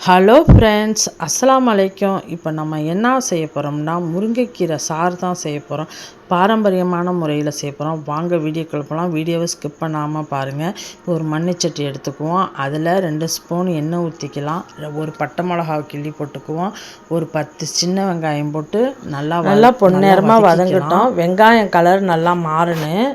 Hello friends, அஸ்ஸலாமு அலைக்கும். இப்போ நம்ம என்ன செய்ய போகிறோம்னா முருங்கைக்கீரை சாறு தான் செய்ய போகிறோம். பாரம்பரியமான முறையில் செய்ய போகிறோம். வாங்க வீடியோக்குள்ள போகலாம். வீடியோவை ஸ்கிப் பண்ணாமல் பாருங்கள். ஒரு மண்ணுச்சட்டி எடுத்துக்குவோம். அதில் 2 ஸ்பூன் எண்ணெய் ஊற்றிக்கலாம். ஒரு பட்டை மிளகா கிள்ளி போட்டுக்குவோம். ஒரு 10 சின்ன வெங்காயம் போட்டு நல்லா பொன்னிறமாக வதங்கட்டும். வெங்காயம் கலர் நல்லா மாறணும்.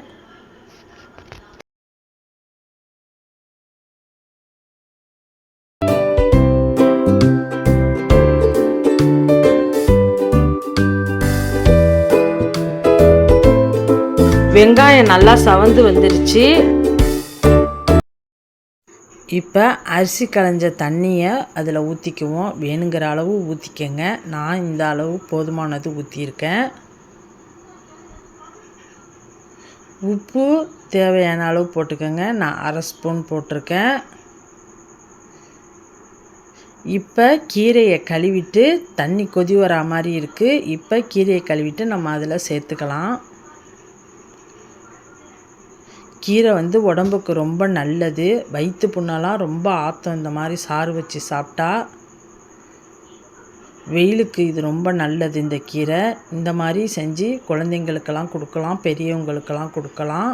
வெங்காயம் நல்லா சவந்து வந்துருச்சு. இப்போ அரிசி களைஞ்ச தண்ணியை அதில் ஊற்றிக்குவோம். வேணுங்கிற அளவு ஊற்றிக்கங்க. நான் இந்த அளவு போதுமானது ஊற்றியிருக்கேன். உப்பு தேவையான அளவு போட்டுக்கோங்க. நான் 1/2 ஸ்பூன் போட்டிருக்கேன். இப்போ கீரையை கழுவிட்டு தண்ணி கொதி வரா மாதிரி இருக்குது. இப்போ கீரையை கழுவிட்டு நம்ம அதில் சேர்த்துக்கலாம். கீரை உடம்புக்கு ரொம்ப நல்லது. வயிற்று புண்ணெல்லாம் ரொம்ப ஆற்றும். இந்த மாதிரி சாறு வச்சு சாப்பிட்டா வெயிலுக்கு இது ரொம்ப நல்லது. இந்த கீரை இந்த மாதிரி செஞ்சு குழந்தைங்களுக்கெல்லாம் கொடுக்கலாம், பெரியவங்களுக்கெல்லாம் கொடுக்கலாம்.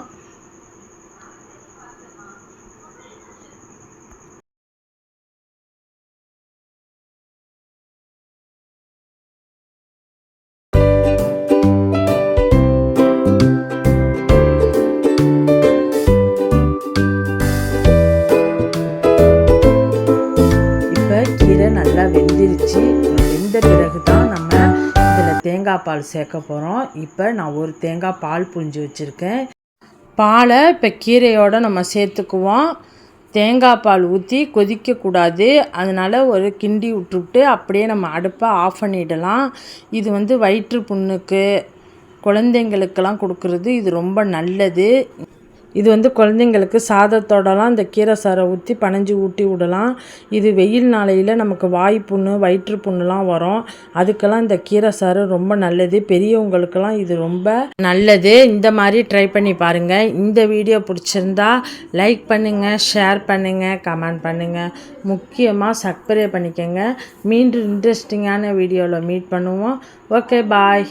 நல்லா வெந்துருச்சு. வெந்த பிறகு தான் நம்ம இதில் தேங்காய் பால் சேர்க்க போகிறோம். இப்போ நான் ஒரு தேங்காய் பால் புழிஞ்சு வச்சுருக்கேன். பாலை இப்போ கீரையோடு நம்ம சேர்த்துக்குவோம். தேங்காய் பால் ஊற்றி கொதிக்கக்கூடாது. அதனால் ஒரு கிண்டி விட்டுவிட்டு அப்படியே நம்ம அடுப்பை ஆஃப் பண்ணிடலாம். இது வயிற்று புண்ணுக்கு குழந்தைங்களுக்கெல்லாம் கொடுக்குறது இது ரொம்ப நல்லது. இது குழந்தைங்களுக்கு சாதத்தோடலாம் இந்த கீரை சாறை ஊற்றி பனஞ்சு ஊட்டி விடலாம். இது வெயில் நாளையில் நமக்கு வாய் புண்ணு வயிற்று புண்ணுலாம் வரும். அதுக்கெல்லாம் இந்த கீரை சாறு ரொம்ப நல்லது. பெரியவங்களுக்கெல்லாம் இது ரொம்ப நல்லது. இந்த மாதிரி ட்ரை பண்ணி பாருங்கள். இந்த வீடியோ பிடிச்சிருந்தா லைக் பண்ணுங்கள், ஷேர் பண்ணுங்கள், கமெண்ட் பண்ணுங்கள். முக்கியமாக சப்ஸ்கிரைப் பண்ணிக்கோங்க. மீண்டும் இன்ட்ரெஸ்டிங்கான வீடியோவில் மீட் பண்ணுவோம். ஓகே, பாய்.